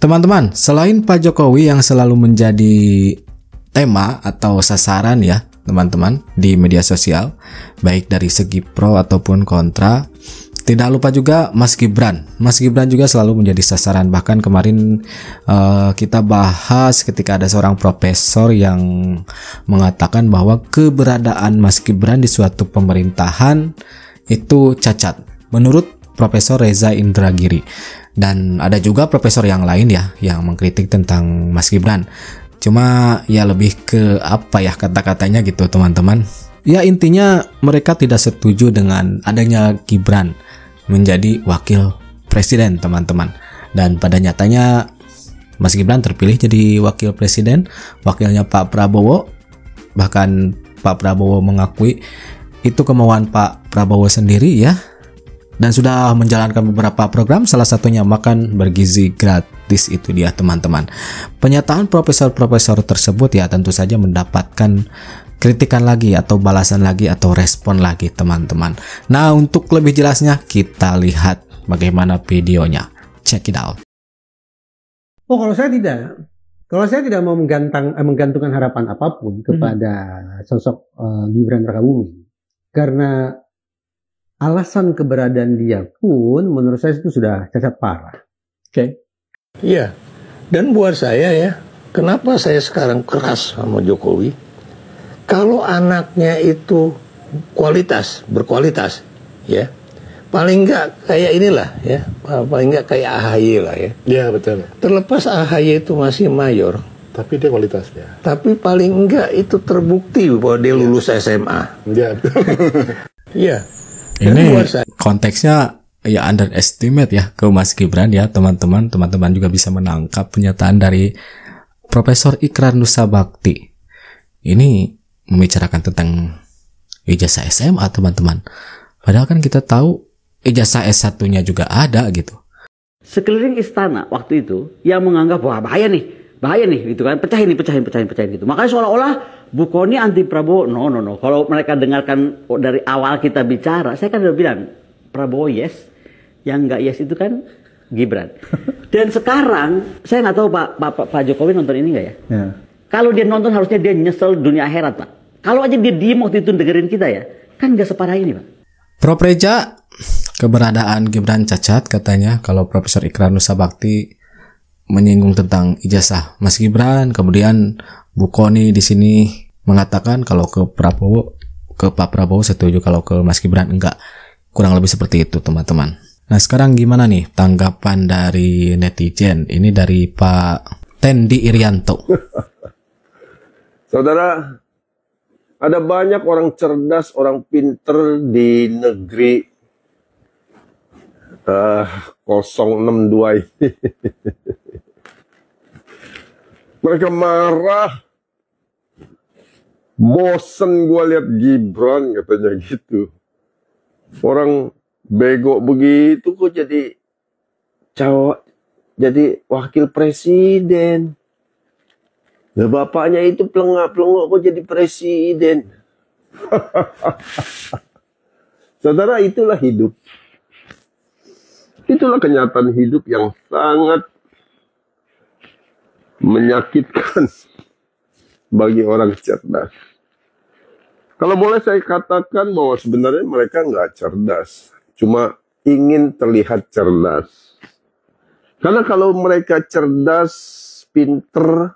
Teman-teman, selain Pak Jokowi yang selalu menjadi tema atau sasaran ya teman-teman di media sosial, baik dari segi pro ataupun kontra, tidak lupa juga Mas Gibran. Mas Gibran juga selalu menjadi sasaran. Bahkan kemarin kita bahas ketika ada seorang profesor yang mengatakan bahwa keberadaan Mas Gibran di suatu pemerintahan itu cacat menurut Profesor Reza Indragiri. Dan ada juga profesor yang lain ya yang mengkritik tentang Mas Gibran. Cuma ya lebih ke apa ya kata-katanya gitu teman-teman. Ya intinya mereka tidak setuju dengan adanya Gibran menjadi wakil presiden teman-teman. Dan pada nyatanya Mas Gibran terpilih jadi wakil presiden, wakilnya Pak Prabowo. Bahkan Pak Prabowo mengakui itu kemauan Pak Prabowo sendiri ya. Dan sudah menjalankan beberapa program, salah satunya makan bergizi gratis. Itu dia teman-teman. Pernyataan profesor-profesor tersebut ya tentu saja mendapatkan kritikan lagi atau balasan lagi atau respon lagi teman-teman. Nah, untuk lebih jelasnya kita lihat bagaimana videonya. Check it out. Oh, kalau saya tidak. Kalau saya tidak mau menggantungkan harapan apapun kepada sosok Gibran Rakabuming. Karena alasan keberadaan dia pun menurut saya itu sudah cacat parah. Oke. Iya. Dan buat saya ya, kenapa saya sekarang keras sama Jokowi? Kalau anaknya itu berkualitas, ya. Paling enggak kayak inilah ya, paling enggak kayak AHY lah ya. Iya, betul. Terlepas AHY itu masih mayor, tapi dia kualitasnya. tapi paling enggak itu terbukti bahwa dia lulus SMA. Iya. Iya. Ini konteksnya ya underestimate ya ke Mas Gibran ya teman-teman. Teman-teman juga bisa menangkap pernyataan dari Profesor Ikrar Nusa Bakti. Ini membicarakan tentang ijazah SMA teman-teman. Padahal kan kita tahu ijazah S1-nya juga ada gitu. Sekeliling istana waktu itu yang menganggap wah bahaya nih gitu kan, pecahin gitu. Makanya seolah-olah Bu Kony anti Prabowo. No. Kalau mereka dengarkan dari awal kita bicara, saya kan udah bilang Prabowo yes, yang nggak yes itu kan Gibran. Dan sekarang saya nggak tahu Pak Jokowi nonton ini nggak ya? Ya. Kalau dia nonton harusnya dia nyesel dunia akhirat Pak. Kalau aja dia diem waktu itu dengerin kita ya, kan nggak separah ini Pak. Prof Reja, keberadaan Gibran cacat katanya kalau Profesor Ikrar Nusa Bakti menyinggung tentang ijazah Mas Gibran, kemudian Bu Kony di sini mengatakan kalau ke Pak Prabowo setuju, kalau ke Mas Gibran enggak. Kurang lebih seperti itu teman-teman. Nah sekarang gimana nih tanggapan dari netizen? Ini dari Pak Tendi Irianto. Saudara, ada banyak orang cerdas, orang pinter di negeri 062 ini. Mereka marah. Bosen gua lihat Gibran katanya gitu. Orang bego begitu kok jadi wakil presiden. Nah, bapaknya itu pelengak-pelengok kok jadi presiden. Saudara, itulah hidup. Itulah kenyataan hidup yang sangat menyakitkan bagi orang cerdas. Kalau boleh saya katakan bahwa sebenarnya mereka nggak cerdas, cuma ingin terlihat cerdas. Karena kalau mereka cerdas, pinter,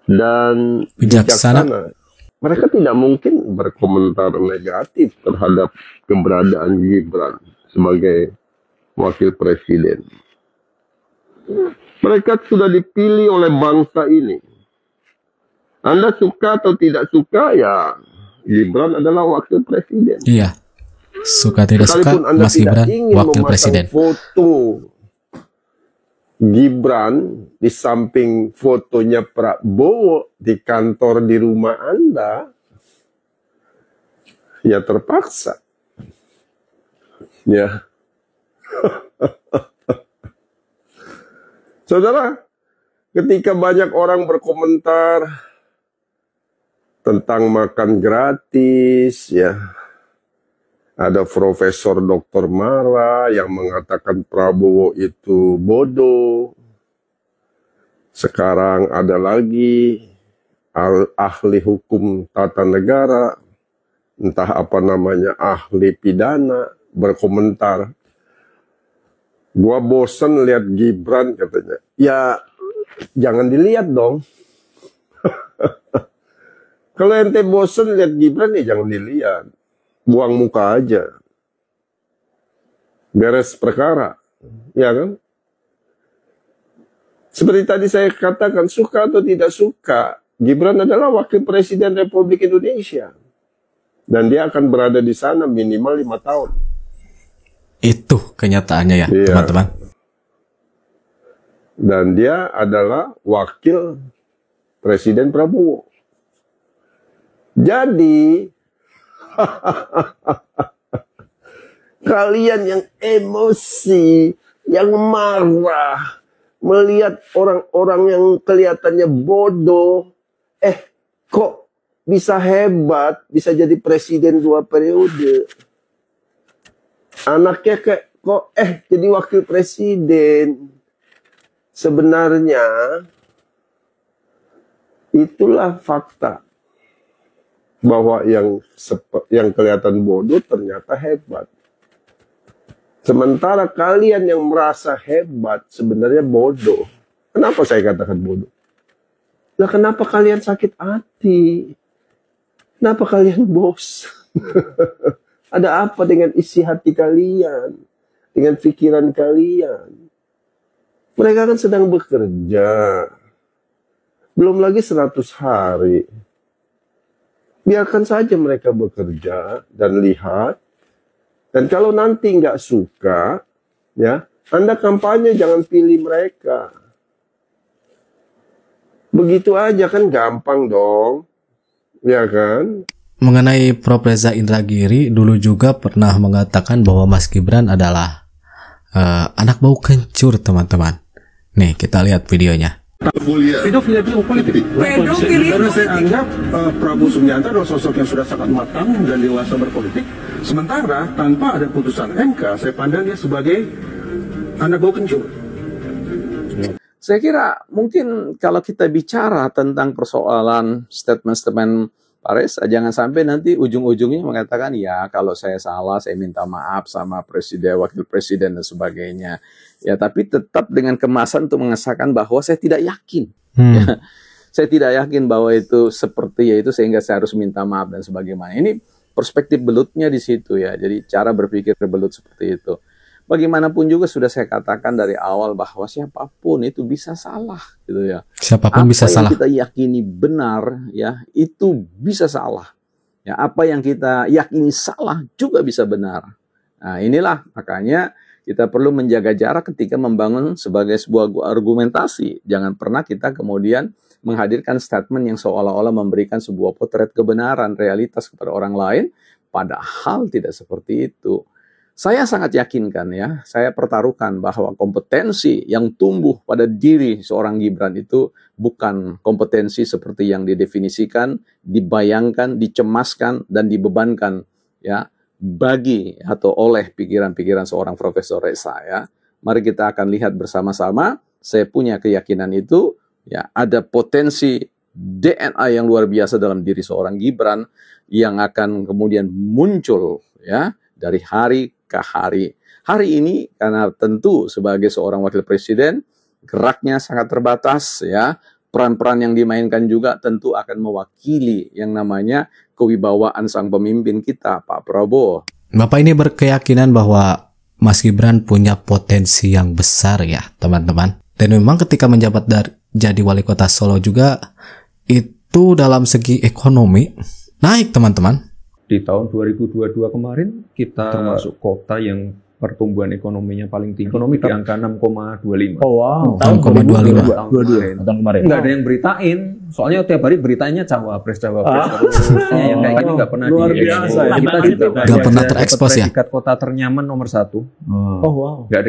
dan bijaksana, mereka tidak mungkin berkomentar negatif terhadap keberadaan Gibran sebagai wakil presiden. Mereka sudah dipilih oleh bangsa ini. Anda suka atau tidak suka, ya Gibran adalah wakil presiden. Iya, suka tidak Sekalipun suka Anda Mas tidak Gibran ingin wakil memasang presiden. foto Gibran di samping fotonya Prabowo di kantor di rumah Anda, ya terpaksa. Ya. Saudara, ketika banyak orang berkomentar tentang makan gratis, ya, Ada Profesor Dr. Mara yang mengatakan Prabowo itu bodoh. Sekarang ada lagi ahli hukum tata negara, entah apa namanya, ahli pidana, berkomentar. Gua bosen lihat Gibran katanya. Ya jangan dilihat dong. Kalau ente bosen lihat Gibran ya jangan dilihat. Buang muka aja. Beres perkara. Ya kan? Seperti tadi saya katakan, suka atau tidak suka, Gibran adalah wakil presiden Republik Indonesia. Dan dia akan berada di sana minimal 5 tahun. Itu kenyataannya ya, Iya. teman-teman. Dan dia adalah wakil Presiden Prabowo. Jadi, kalian yang emosi, yang marah, melihat orang-orang yang kelihatannya bodoh, kok bisa hebat, bisa jadi presiden 2 periode. Anaknya kok jadi wakil presiden. Sebenarnya itulah fakta bahwa yang kelihatan bodoh ternyata hebat. Sementara kalian yang merasa hebat sebenarnya bodoh. Kenapa saya katakan bodoh? Nah, kenapa kalian sakit hati? Kenapa kalian bosan? Ada apa dengan isi hati kalian? Dengan pikiran kalian? Mereka kan sedang bekerja. Belum lagi 100 hari. Biarkan saja mereka bekerja dan lihat. Dan kalau nanti nggak suka, ya, Anda kampanye jangan pilih mereka. Begitu aja kan gampang dong. Ya kan? Mengenai Prof. Reza Indragiri, dulu juga pernah mengatakan bahwa Mas Gibran adalah anak bau kencur, teman-teman. Nih, kita lihat videonya. Pedofilia itu politik. Karena saya anggap Prabowo Subianto adalah sosok yang sudah sangat matang dan dewasa berpolitik. Sementara tanpa ada putusan MK, saya pandang dia sebagai anak bau kencur. Saya kira mungkin kalau kita bicara tentang persoalan statement-statement Pak Reza, jangan sampai nanti ujung-ujungnya mengatakan, ya kalau saya salah, saya minta maaf sama presiden, wakil presiden dan sebagainya. Ya, tapi tetap dengan kemasan untuk mengesahkan bahwa saya tidak yakin. Ya, saya tidak yakin bahwa itu seperti itu sehingga saya harus minta maaf dan sebagainya. Ini perspektif belutnya di situ ya. Jadi cara berpikir belut seperti itu. Bagaimanapun juga sudah saya katakan dari awal bahwa siapapun itu bisa salah gitu ya. Siapapun bisa salah. Apa yang kita yakini benar ya, itu bisa salah. Ya, apa yang kita yakini salah juga bisa benar. Nah, inilah makanya kita perlu menjaga jarak ketika membangun sebagai sebuah argumentasi. Jangan pernah kita kemudian menghadirkan statement yang seolah-olah memberikan sebuah potret kebenaran, realitas kepada orang lain, padahal tidak seperti itu. Saya sangat yakinkan ya, saya pertaruhkan bahwa kompetensi yang tumbuh pada diri seorang Gibran itu bukan kompetensi seperti yang didefinisikan, dibayangkan, dicemaskan, dan dibebankan ya bagi atau oleh pikiran-pikiran seorang Profesor Reza ya. Mari kita akan lihat bersama-sama, saya punya keyakinan itu ya, ada potensi DNA yang luar biasa dalam diri seorang Gibran yang akan kemudian muncul ya dari hari ke hari. Hari ini karena tentu sebagai seorang wakil presiden geraknya sangat terbatas ya. Peran-peran yang dimainkan juga tentu akan mewakili yang namanya kewibawaan sang pemimpin kita, Pak Prabowo. Bapak ini berkeyakinan bahwa Mas Gibran punya potensi yang besar ya, teman-teman. Dan memang ketika menjabat jadi wali kota Solo juga itu dalam segi ekonomi naik, teman-teman. Di tahun 2022 kemarin kita termasuk kota yang pertumbuhan ekonominya paling tinggi. Ekonomi di angka 6,25. Oh wow. Tahun 6,25. Tahun kemarin. Nggak ada yang beritain. Soalnya tiap hari beritanya cawapres. Yang kayak gini nggak pernah luar biasa. Kita juga nggak pernah terekspos ya. Predikat kota ternyaman nomor 1. Oh wow. Nggak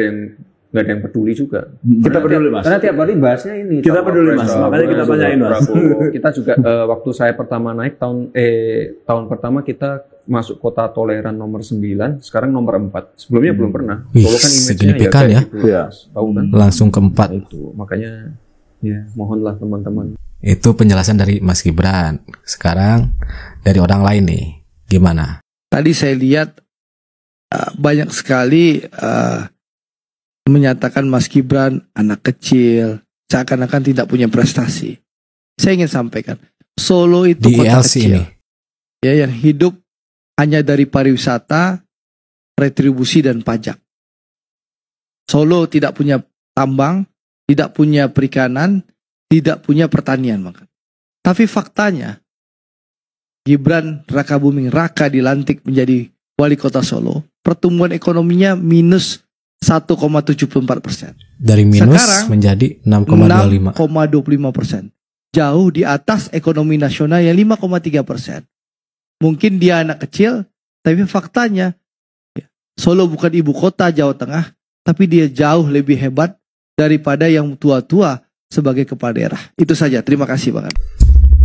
ada yang peduli juga. Kita peduli Mas. Karena tiap hari bahasnya ini. Kita peduli Mas. Makanya kita tanyain Mas. Kita juga waktu saya pertama naik tahun pertama kita masuk kota toleran nomor 9, sekarang nomor 4. Sebelumnya belum pernah. Wih, Solo kan image-nya signifikan ya. Gitu, tahu kan? Langsung ke 4. Itu makanya ya mohonlah teman-teman. Itu penjelasan dari Mas Gibran. Sekarang dari orang lain nih, gimana? Tadi saya lihat banyak sekali menyatakan Mas Gibran anak kecil, seakan-akan tidak punya prestasi. Saya ingin sampaikan, Solo itu Di kota ILC kecil, ini. ya, yang hidup hanya dari pariwisata, retribusi dan pajak. Solo tidak punya tambang, tidak punya perikanan, tidak punya pertanian, maka. Tapi faktanya, Gibran Rakabuming Raka dilantik menjadi wali kota Solo, pertumbuhan ekonominya minus 1,74%. Dari minus Sekarang, menjadi 6,25. 6,25%. Jauh di atas ekonomi nasional yang 5,3%. Mungkin dia anak kecil, tapi faktanya Solo bukan ibu kota Jawa Tengah, tapi dia jauh lebih hebat daripada yang tua-tua sebagai kepala daerah. Itu saja. Terima kasih Bang.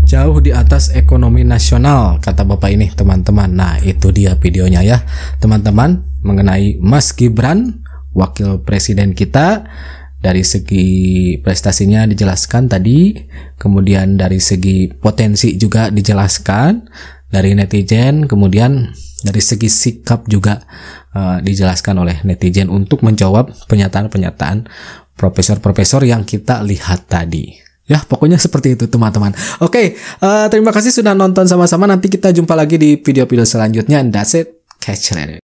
Jauh di atas ekonomi nasional, kata Bapak ini, teman-teman. Nah, itu dia videonya ya, teman-teman, mengenai Mas Gibran, wakil presiden kita. Dari segi prestasinya dijelaskan tadi, kemudian dari segi potensi juga dijelaskan dari netizen, kemudian dari segi sikap juga dijelaskan oleh netizen untuk menjawab pernyataan-pernyataan profesor-profesor yang kita lihat tadi. Ya, pokoknya seperti itu teman-teman. Oke, terima kasih sudah nonton sama-sama. Nanti kita jumpa lagi di video-video selanjutnya. And that's it. Catch you later.